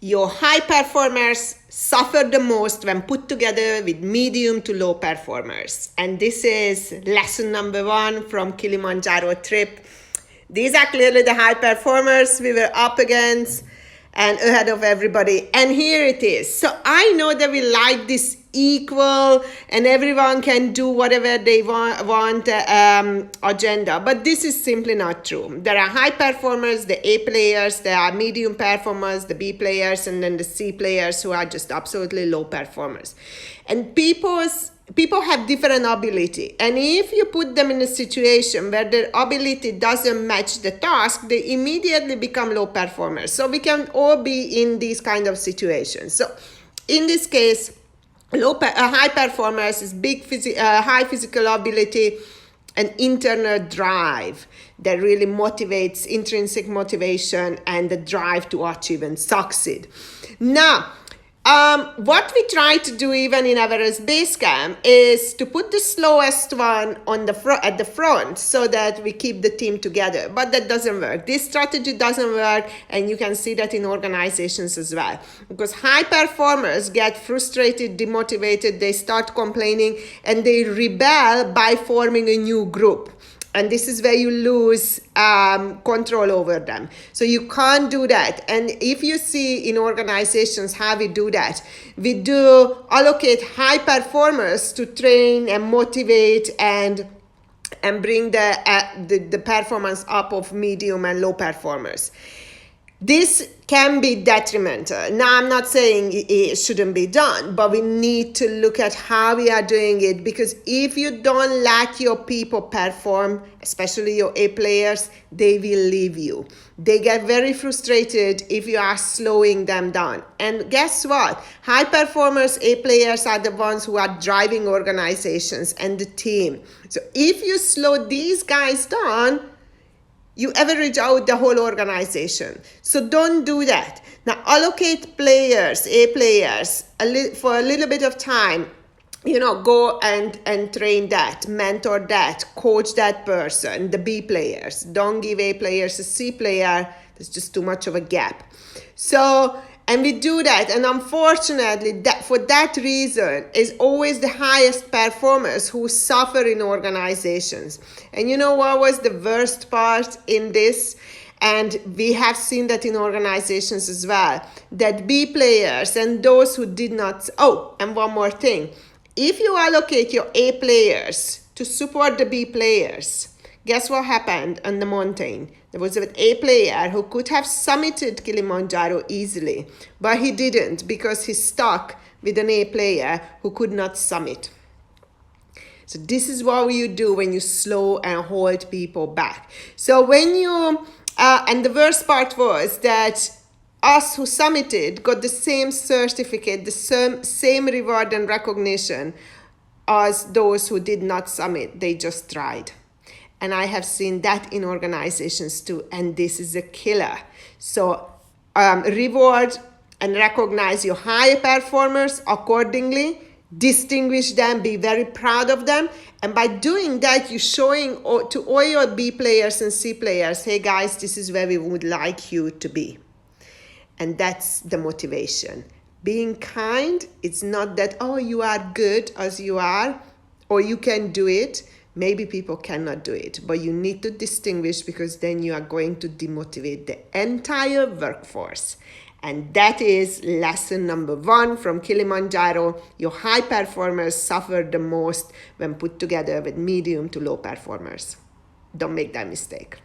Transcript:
Your high performers suffer the most when put together with medium to low performers. And this is lesson number 1 from Kilimanjaro trip. These are clearly the high performers we were up against and ahead of everybody. And here it is. So I know that we like this equal and everyone can do whatever they want agenda, but this is simply not true. There are high performers, the A players, there are medium performers, the B players, and then the C players who are just absolutely low performers. And people have different ability, and if you put them in a situation where their ability doesn't match the task, they immediately become low performers. So we can all be in these kind of situations. So in this case, high performers is high physical ability and internal drive that really motivates, intrinsic motivation and the drive to achieve and succeed. Now, what we try to do even in Everest Base Camp is to put the slowest one on at the front so that we keep the team together. But that doesn't work. This strategy doesn't work, and you can see that in organizations as well. Because high performers get frustrated, demotivated, they start complaining, and they rebel by forming a new group. And this is where you lose control over them. So you can't do that. And if you see in organizations how we do that, we do allocate high performers to train and motivate and bring the performance up of medium and low performers. This can be detrimental. Now, I'm not saying it shouldn't be done, but we need to look at how we are doing it, because if you don't let your people perform, especially your A players, they will leave you. They get very frustrated if you are slowing them down. And guess what? High performers, A players are the ones who are driving organizations and the team. So if you slow these guys down, you average out the whole organization. So don't do that. Now allocate players, A players, for a little bit of time. Go and train that, mentor that, coach that person, the B players. Don't give A players a C player. There's just too much of a gap. So, and we do that, and unfortunately, for that reason, is always the highest performers who suffer in organizations. And you know what was the worst part in this? And we have seen that in organizations as well, that B players and those who did not... Oh, and one more thing. If you allocate your A players to support the B players, guess what happened on the mountain? There was an A player who could have summited Kilimanjaro easily, but he didn't because he stuck with an A player who could not summit. So this is what you do when you slow and hold people back. So when you, and the worst part was that us who summited got the same certificate, the same reward and recognition as those who did not summit. They just tried. And I have seen that in organizations too, and this is a killer. So reward and recognize your high performers accordingly, distinguish them, be very proud of them, and by doing that, you're showing to all your B players and C players, hey guys, this is where we would like you to be. And that's the motivation. Being kind, it's not that, oh, you are good as you are, or you can do it. Maybe people cannot do it, but you need to distinguish, because then you are going to demotivate the entire workforce. And that is lesson number 1 from Kilimanjaro. Your high performers suffer the most when put together with medium to low performers. Don't make that mistake.